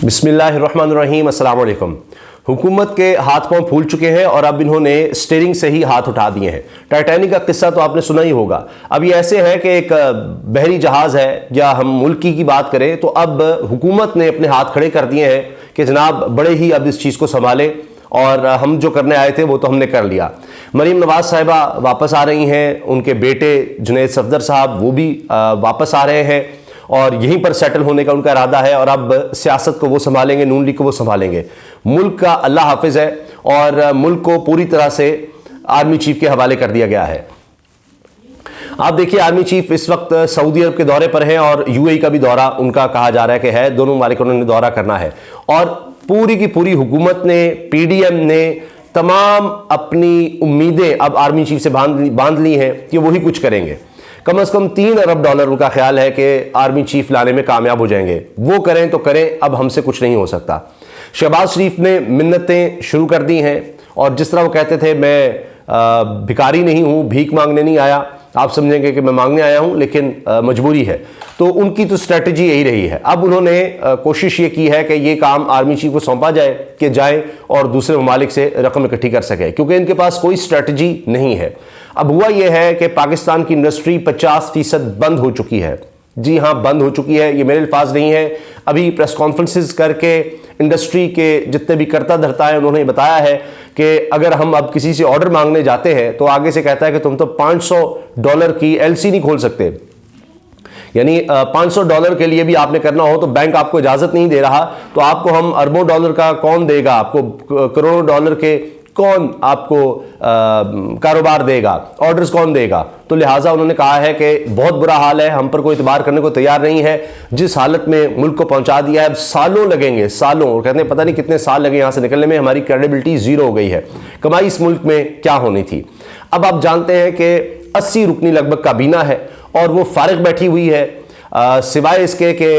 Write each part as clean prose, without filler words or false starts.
बिस्मिल्लाहिर्रहमानिर्रहीम, अस्सलाम वालेकुम। हुकूमत के हाथ पांव फूल चुके हैं और अब इन्होंने स्टीयरिंग से ही हाथ उठा दिए हैं। टाइटैनिक का किस्सा तो आपने सुना ही होगा। अब ये ऐसे है कि एक बहरी जहाज़ है, या हम मुल्की की बात करें तो अब हुकूमत ने अपने हाथ खड़े कर दिए हैं कि जनाब बड़े ही अब इस चीज़ को संभालें, और हम जो करने आए थे वो तो हमने कर लिया। मरीम नवाज साहिबा वापस आ रही हैं, उनके बेटे जुनैद सफदर साहब वो भी वापस आ रहे हैं और यहीं पर सेटल होने का उनका इरादा है, और अब सियासत को वो संभालेंगे, नून लीग को वो संभालेंगे। मुल्क का अल्लाह हाफिज है और मुल्क को पूरी तरह से आर्मी चीफ के हवाले कर दिया गया है। आप देखिए, आर्मी चीफ इस वक्त सऊदी अरब के दौरे पर हैं और यूएई का भी दौरा उनका कहा जा रहा है कि है, दोनों ममालिक उन्होंने दौरा करना है। और पूरी की पूरी हुकूमत ने, पीडीएम ने तमाम अपनी उम्मीदें अब आर्मी चीफ से बांध ली हैं कि वही कुछ करेंगे। कम से कम $3 अरब उनका ख्याल है कि आर्मी चीफ लाने में कामयाब हो जाएंगे। वो करें तो करें, अब हमसे कुछ नहीं हो सकता। शहबाज शरीफ ने मिन्नतें शुरू कर दी हैं, और जिस तरह वो कहते थे मैं भिखारी नहीं हूँ, भीख मांगने नहीं आया, आप समझेंगे कि मैं मांगने आया हूँ, लेकिन मजबूरी है। तो उनकी तो स्ट्रेटजी यही रही है। अब उन्होंने कोशिश ये की है कि ये काम आर्मी चीफ को सौंपा जाए कि जाएं और दूसरे ममालिक से रकम इकट्ठी कर सके, क्योंकि इनके पास कोई स्ट्रेटजी नहीं है। अब हुआ यह है कि पाकिस्तान की इंडस्ट्री 50% बंद हो चुकी है। जी हाँ, बंद हो चुकी है, ये मेरे अल्फाज नहीं है। अभी प्रेस कॉन्फ्रेंसेस करके इंडस्ट्री के जितने भी कर्ता धर्ता है उन्होंने बताया है कि अगर हम अब किसी से ऑर्डर मांगने जाते हैं तो आगे से कहता है कि तुम तो $500 की एलसी नहीं खोल सकते, यानी $500 के लिए भी आपने करना हो तो बैंक आपको इजाजत नहीं दे रहा, तो आपको हम अरबों डॉलर का कौन देगा, आपको करोड़ों डॉलर के कौन आपको कारोबार देगा, ऑर्डर्स कौन देगा। तो लिहाजा उन्होंने कहा है कि बहुत बुरा हाल है, हम पर कोई इतबार करने को तैयार नहीं है। जिस हालत में मुल्क को पहुंचा दिया है, अब सालों लगेंगे, सालों, और कहते हैं पता नहीं कितने साल लगे यहां से निकलने में, हमारी क्रेडिबिलिटी जीरो हो गई है। कमाई इस मुल्क में क्या होनी थी। अब आप जानते हैं कि 80 रुकनी लगभग काबीना है और वो फारिग बैठी हुई है, सिवाय इसके कि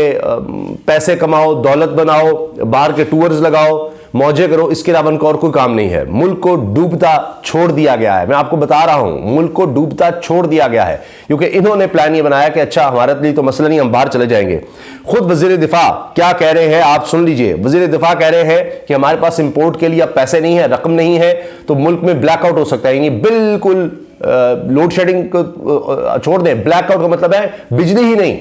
पैसे कमाओ, दौलत बनाओ, बाहर के टूर्स लगाओ, मौजे करो, इसके अलावा उनका और कोई काम नहीं है। मुल्क को डूबता छोड़ दिया गया है। मैं आपको बता रहा हूं, मुल्क को डूबता छोड़ दिया गया है, क्योंकि इन्होंने प्लान ये बनाया कि अच्छा हमारे लिए तो मसला नहीं, हम बाहर चले जाएंगे। खुद वजीर दिफा क्या कह रहे हैं, आप सुन लीजिए। वजीर दिफा कह रहे हैं कि हमारे पास इंपोर्ट के लिए अब पैसे नहीं है, रकम नहीं है, तो मुल्क में ब्लैकआउट हो सकता है। यानी बिल्कुल लोड शेडिंग को छोड़ दें। ब्लैकआउट का मतलब है बिजली ही नहीं,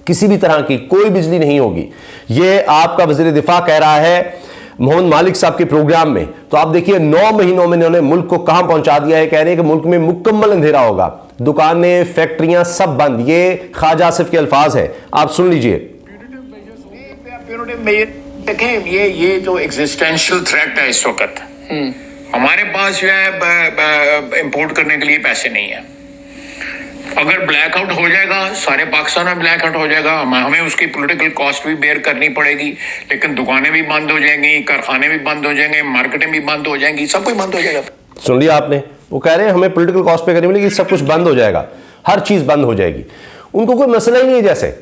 किसी भी तरह की कोई बिजली नहीं होगी। यह आपका वजीर दिफा कह रहा है मोहम्मद मालिक साहब के प्रोग्राम में। तो आप देखिए 9 महीनों में इन्होंने मुल्क को कहां पहुंचा दिया है। कह रहे हैं कि मुल्क में मुकम्मल अंधेरा होगा, दुकानें, फैक्ट्रियां सब बंद। ये ख्वाजा आसिफ के अल्फाज है, आप सुन लीजिए। देखें, ये जो एग्जिस्टेंशियल थ्रेट है इस वक्त, हमारे पास जो है इंपोर्ट करने के लिए पैसे नहीं है। अगर ब्लैकआउट हो जाएगा, सारे पाकिस्तान में ब्लैकआउट हो जाएगा, हमें उसकी पॉलिटिकल कॉस्ट भी बेयर करनी पड़ेगी, लेकिन दुकानें भी बंद हो जाएंगी, कारखाने भी बंद हो जाएंगे, मार्केटें भी बंद हो जाएंगी, सब कुछ बंद हो जाएगा। सुन लिया आपने, वो कह रहे हैं हमें पॉलिटिकल कॉस्ट पे करनी पड़ेगी, सब कुछ बंद हो जाएगा, हर चीज बंद हो जाएगी। उनको कोई मसला ही नहीं है जैसे।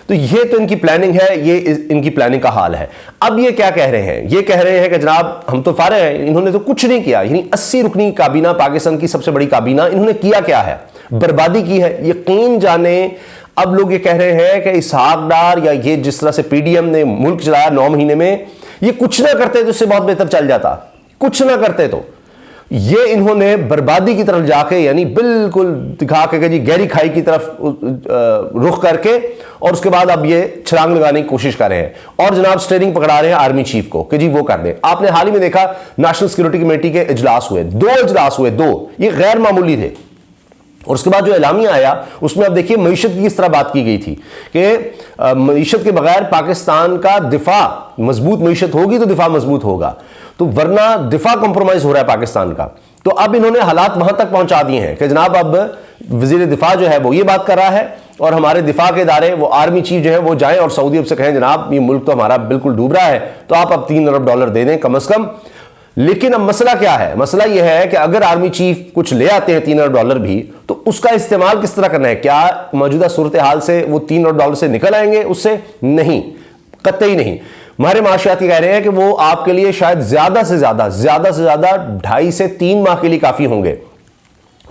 तो ये तो इनकी प्लानिंग है, ये इनकी प्लानिंग का हाल है। अब ये क्या कह रहे हैं, ये कह रहे हैं कि जनाब हम तो फारे हैं, इन्होंने तो कुछ नहीं किया। यानी 80 रुकनी काबीना, पाकिस्तान की सबसे बड़ी काबीना, इन्होंने किया क्या है, बर्बादी की है। यकीन जाने अब लोग ये कह रहे हैं कि इसहाक डार या ये जिस तरह से पीडीएम ने मुल्क चलाया 9 महीने में, ये कुछ ना करते तो इससे बहुत बेहतर चल जाता, कुछ ना करते तो। ये इन्होंने बर्बादी की तरफ जाके, यानी बिल्कुल दिखा के जी गहरी खाई की तरफ रुख करके, और उसके बाद अब ये छलांग लगाने की कोशिश कर रहे हैं और जनाब स्टीयरिंग पकड़ा रहे हैं आर्मी चीफ को कि जी वो कर दें। आपने हाल ही में देखा नेशनल सिक्योरिटी कमेटी के इजलास हुए, 2 इजलास हुए, 2, ये गैर मामूली थे। और उसके बाद जो एलामिया आया उसमें अब देखिए मईशत की किस तरह बात की गई थी कि मईशत के बगैर पाकिस्तान का दिफा मजबूत, मईशत होगी तो दिफा मजबूत होगा, तो वरना दिफा कॉम्प्रोमाइज हो रहा है पाकिस्तान का। तो अब इन्होंने हालात वहां तक पहुंचा दिए हैं कि जनाब अब वजीर दिफा जो है वो ये बात कर रहा है, और हमारे दिफा के इदारे, वो आर्मी चीफ जो है वो जाएं और सऊदी अरब से कहें जनाब ये मुल्क तो हमारा बिल्कुल डूब रहा है, तो आप अब $3 अरब दे दें कम से कम। लेकिन अब मसला क्या है, मसला यह है कि अगर आर्मी चीफ कुछ ले आते हैं $3 अरब भी, तो उसका इस्तेमाल किस तरह करना है। क्या मौजूदा सूरत हाल से वो $3 अरब से निकल आएंगे? उससे नहीं, कतई नहीं। हमारे माशियाती कह रहे हैं कि वो आपके लिए शायद ज्यादा से ज्यादा 2.5 से 3 माह के लिए काफी होंगे।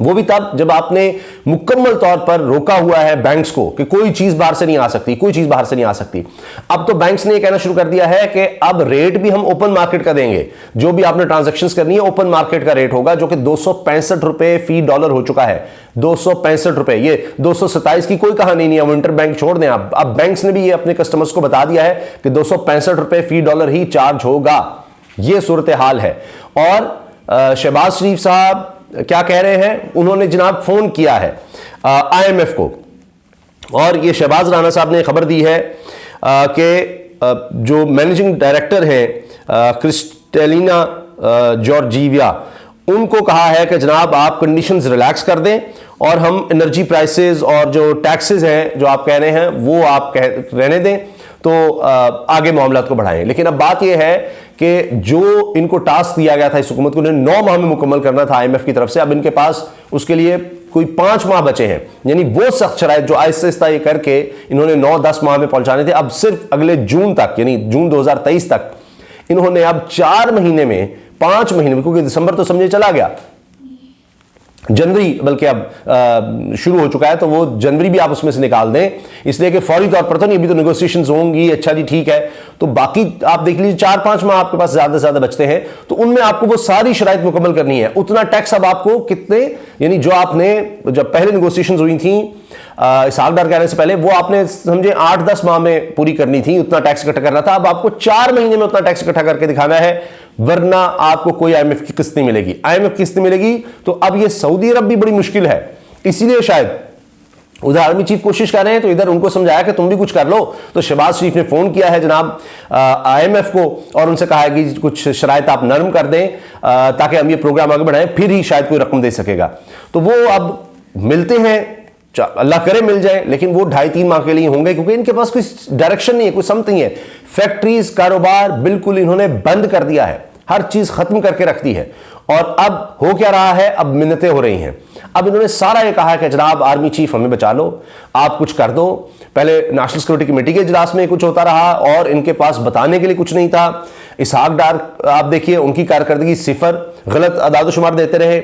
वो भी तब जब आपने मुकम्मल तौर पर रोका हुआ है बैंक्स को कि कोई चीज बाहर से नहीं आ सकती, कोई चीज बाहर से नहीं आ सकती। अब तो बैंक्स ने ये कहना शुरू कर दिया है कि अब रेट भी हम ओपन मार्केट का देंगे, जो भी आपने ट्रांजैक्शंस करनी है ओपन मार्केट का रेट होगा, जो कि 265 रुपए फी डॉलर हो चुका है। 265 रुपए, ये 227 की कोई कहानी नहीं है, वो इंटरबैंक छोड़ दें आप। अब बैंक्स ने भी ये अपने कस्टमर्स को बता दिया है कि 265 रुपए फी डॉलर ही चार्ज होगा। ये सूरत हाल है। और शहबाज शरीफ साहब क्या कह रहे हैं, उन्होंने जनाब फोन किया है IMF को, और ये शहबाज राना साहब ने खबर दी है कि जो मैनेजिंग डायरेक्टर हैं क्रिस्टेलिना जॉर्जीविया, उनको कहा है कि जनाब आप कंडीशंस रिलैक्स कर दें और हम एनर्जी प्राइसेस और जो टैक्सेस हैं जो आप कह रहे हैं वो आप रहने दें, तो आगे मामला को बढ़ाएं। लेकिन अब बात यह है कि जो इनको टास्क दिया गया था इस हुकूमत को, उन्हें 9 माह में मुकम्मल करना था IMF की तरफ से, अब इनके पास उसके लिए कोई 5 माह बचे हैं। यानी वो सख्त शराइत जो आहिस्ता आहिस्ता ये करके इन्होंने 9-10 माह में पहुंचाने थे, अब सिर्फ अगले जून तक, यानी जून 2023 तक इन्होंने अब 4 महीने में, 5 महीने में, क्योंकि दिसंबर तो समझे चला गया, जनवरी बल्कि अब शुरू हो चुका है, तो वो जनवरी भी आप उसमें से निकाल दें, इसलिए कि फौरी तौर पर तो नहीं, अभी तो नेगोशिएशंस होंगी। अच्छा जी ठीक है, तो बाकी आप देख लीजिए 4-5 माह आपके पास ज्यादा से ज्यादा बचते हैं, तो उनमें आपको वो सारी शराइत मुकम्मल करनी है। उतना टैक्स अब आपको कितने, यानी जो आपने जब पहले नेगोशिएशंस हुई थी इसहाक डार कहने से पहले, वो आपने समझे 8-10 माह में पूरी करनी थी, उतना टैक्स इकट्ठा करना था। अब आपको 4 महीने में उतना टैक्स इकट्ठा करके दिखाना है, वरना आपको कोई IMF की किस्त नहीं मिलेगी। IMF की किस्त मिलेगी तो अब ये सऊदी अरब भी बड़ी मुश्किल है, इसीलिए शायद उधर आर्मी चीफ कोशिश कर रहे हैं, तो इधर उनको समझाया कि तुम भी कुछ कर लो। तो शहबाज शरीफ ने फोन किया है जनाब IMF को और उनसे कहा है कि कुछ शराइत आप नरम कर दें ताकि हम ये प्रोग्राम आगे बढ़ाएं, फिर ही शायद कोई रकम दे सकेगा। तो वो अब मिलते हैं, अल्लाह करे मिल जाए, लेकिन वो 2.5-3 माह के लिए होंगे, क्योंकि इनके पास कोई डायरेक्शन नहीं है, कोई समथिंग है। फैक्ट्रीज, कारोबार बिल्कुल इन्होंने बंद कर दिया है, हर चीज खत्म करके रख दी है। और अब हो क्या रहा है, अब मिन्नतें हो रही हैं। अब इन्होंने सारा ये कहा है कि जनाब आर्मी चीफ हमें बचा लो, आप कुछ कर दो। पहले नेशनल सिक्योरिटी कमेटी के इजलास में कुछ होता रहा और इनके पास बताने के लिए कुछ नहीं था। इसहाक डार आप देखिए, उनकी कारकर्दगी सिफर, गलत अदाद-ओ-शुमार देते रहे।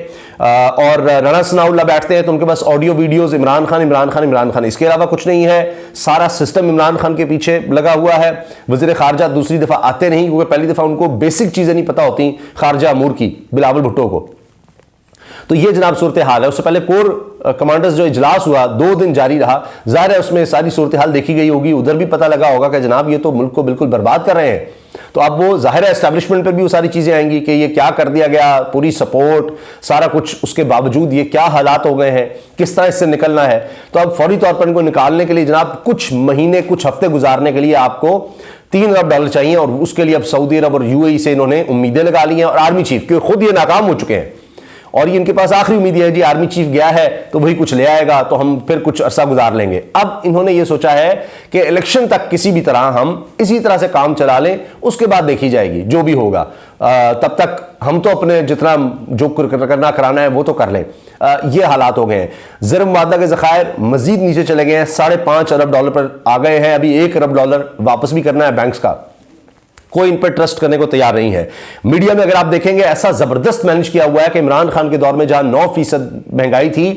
और राणा सनाउल्लाह बैठते हैं तो उनके पास ऑडियो वीडियोस इमरान खान इमरान खान इमरान खान, इसके अलावा कुछ नहीं है। सारा सिस्टम इमरान खान के पीछे लगा हुआ है। वज़ीर खारजा दूसरी दफा आते नहीं, क्योंकि पहली दफा उनको बेसिक चीजें नहीं पता होती खारजा अमूर की, बिलावल भुट्टो को। तो ये जनाब सूरत हाल है। उससे पहले कोर कमांडर्स जो इजलास हुआ 2 दिन जारी रहा, जाहिर है उसमें सारी सूरत हाल देखी गई होगी, उधर भी पता लगा होगा कि जनाब ये तो मुल्क को बिल्कुल बर्बाद कर रहे हैं। तो अब वो जाहिर है एस्टैब्लिशमेंट पर भी वो सारी चीजें आएंगी कि ये क्या कर दिया गया, पूरी सपोर्ट सारा कुछ, उसके बावजूद ये क्या हालात हो गए हैं, किस तरह इससे निकलना है। तो अब फौरी तौर पर इनको निकालने के लिए जनाब कुछ महीने, कुछ हफ्ते गुजारने के लिए आपको $3 अरब चाहिए, और उसके लिए अब सऊदी अरब और UAE से इन्होंने उम्मीदें लगा ली हैं। और आर्मी चीफ, क्योंकि खुद ये नाकाम हो चुके हैं और ये इनके पास आखिरी उम्मीद है जी आर्मी चीफ गया है तो वही कुछ ले आएगा, तो हम फिर कुछ अरसा गुजार लेंगे। अब इन्होंने ये सोचा है कि इलेक्शन तक किसी भी तरह हम इसी तरह से काम चला लें, उसके बाद देखी जाएगी जो भी होगा। तब तक हम तो अपने जितना जो करना कराना है वो तो कर लें। ये हालात हो गए हैं। ज़र मुआवजा के ज़खायर मजीद नीचे चले गए हैं, $5.5 अरब पर आ गए हैं। अभी $1 अरब वापस भी करना है बैंक्स का। कोई इन पर ट्रस्ट करने को तैयार नहीं है। मीडिया में अगर आप देखेंगे ऐसा जबरदस्त मैनेज किया हुआ है कि इमरान खान के दौर में जहां 9% महंगाई थी,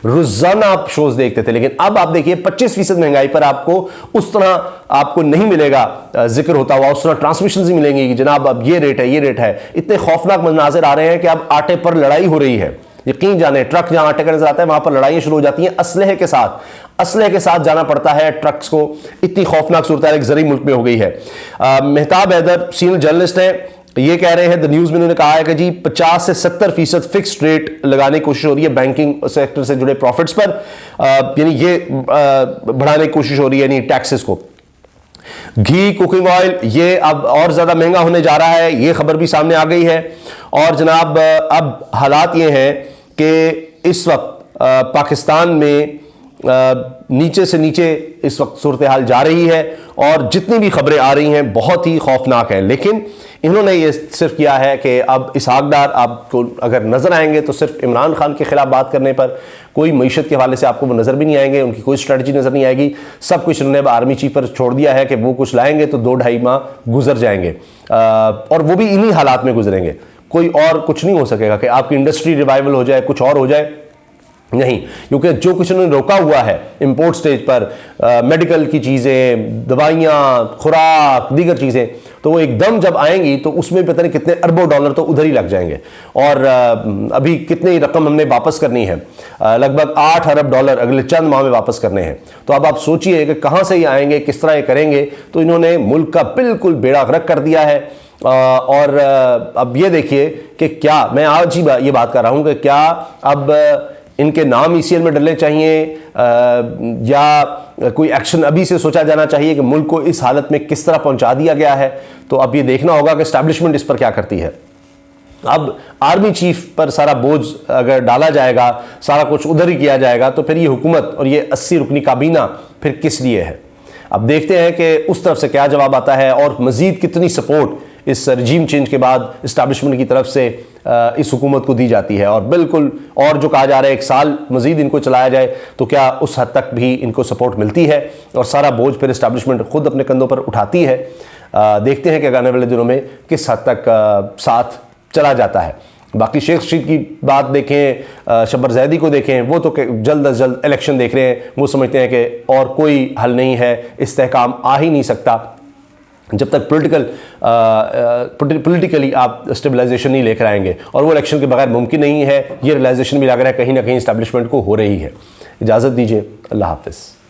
रोजाना आप शोज देखते थे, लेकिन अब आप देखिए 25% महंगाई पर आपको उस तरह आपको नहीं मिलेगा जिक्र होता हुआ, उस तरह ट्रांसमिशन ही मिलेंगी कि जनाब अब ये रेट है, ये रेट है। इतने खौफनाक मनाजिर आ रहे हैं कि अब आटे पर लड़ाई हो रही है। यकीन जाने ट्रक जहां आटे का नजर आता है वहां पर लड़ाइयां शुरू हो जाती हैं असलहे के साथ जाना पड़ता है ट्रक्स को। इतनी खौफनाक सूरत एक ज़री मुल्क में हो गई है। मेहताब हैदर सीनियर जर्नलिस्ट है, ये कह रहे हैं द न्यूज़ में, उन्होंने कहा है कि जी 50 से 70% फिक्स्ड रेट लगाने की कोशिश हो रही है बैंकिंग सेक्टर से जुड़े प्रॉफिट्स पर, यानी ये बढ़ाने की कोशिश हो रही है यानी टैक्सेस को। घी, कुकिंग ऑयल ये अब और ज़्यादा महंगा होने जा रहा है, ये खबर भी सामने आ गई है। और जनाब अब हालात ये हैं कि इस वक्त पाकिस्तान में नीचे से नीचे इस वक्त सूरत हाल जा रही है और जितनी भी खबरें आ रही हैं बहुत ही खौफनाक हैं। लेकिन इन्होंने ये सिर्फ किया है कि अब इसहाक डार आपको अगर नज़र आएंगे तो सिर्फ इमरान खान के खिलाफ बात करने पर, कोई मईशत के हवाले से आपको वो नज़र भी नहीं आएंगे, उनकी कोई स्ट्रेटजी नज़र नहीं आएगी। सब कुछ इन्होंने आर्मी चीफ पर छोड़ दिया है कि वो कुछ लाएंगे तो 2-2.5 माह गुजर जाएंगे और वो भी इन्हीं हालात में गुजरेंगे। कोई और कुछ नहीं हो सकेगा कि आपकी इंडस्ट्री रिवाइवल हो जाए, कुछ और हो जाए, नहीं, क्योंकि जो कुछ उन्होंने रोका हुआ है इंपोर्ट स्टेज पर, मेडिकल की चीज़ें, दवाइयाँ, खुराक, दीगर चीज़ें, तो वो एकदम जब आएंगी तो उसमें पता नहीं कितने अरबों डॉलर तो उधर ही लग जाएंगे। और अभी कितनी रकम हमने वापस करनी है, लगभग 8 अरब डॉलर अगले चंद माह में वापस करने हैं। तो अब आप सोचिए कि कहाँ से ये आएंगे, किस तरह ये करेंगे। तो इन्होंने मुल्क का बिल्कुल बेड़ा गर्क कर दिया है। और अब ये देखिए कि क्या, मैं आज ही ये बात कर रहा हूँ कि क्या अब इनके नाम ECL में डलने चाहिए या कोई एक्शन अभी से सोचा जाना चाहिए कि मुल्क को इस हालत में किस तरह पहुंचा दिया गया है। तो अब ये देखना होगा कि एस्टैब्लिशमेंट इस पर क्या करती है। अब आर्मी चीफ पर सारा बोझ अगर डाला जाएगा, सारा कुछ उधर ही किया जाएगा, तो फिर ये हुकूमत और ये 80 रुकनी काबीना फिर किस लिए है। अब देखते हैं कि उस तरफ से क्या जवाब आता है और मज़ीद कितनी सपोर्ट इस रजीम चेंज के बाद इस्टेब्लिशमेंट की तरफ से इस हुकूमत को दी जाती है। और बिल्कुल, और जो कहा जा रहा है 1 साल मज़ीद इनको चलाया जाए, तो क्या उस हद तक भी इनको सपोर्ट मिलती है और सारा बोझ फिर इस्टेब्लिशमेंट खुद अपने कंधों पर उठाती है। देखते हैं कि आने वाले दिनों में किस हद तक साथ चला जाता है। बाकी शेख रशीद की बात देखें, शब्बर जैदी को देखें, वो तो जल्द अज जल्द इलेक्शन देख रहे हैं। वो समझते हैं कि और कोई हल नहीं है, इस्तेहकाम आ ही नहीं सकता जब तक पॉलिटिकली आप स्टेबलाइजेशन नहीं लेकर आएंगे, और वो इलेक्शन के बगैर मुमकिन नहीं है। ये रियलाइजेशन भी लग रहा है कहीं ना कहीं इस्टेब्लिशमेंट को हो रही है। इजाज़त दीजिए, अल्लाह हाफ़िज़।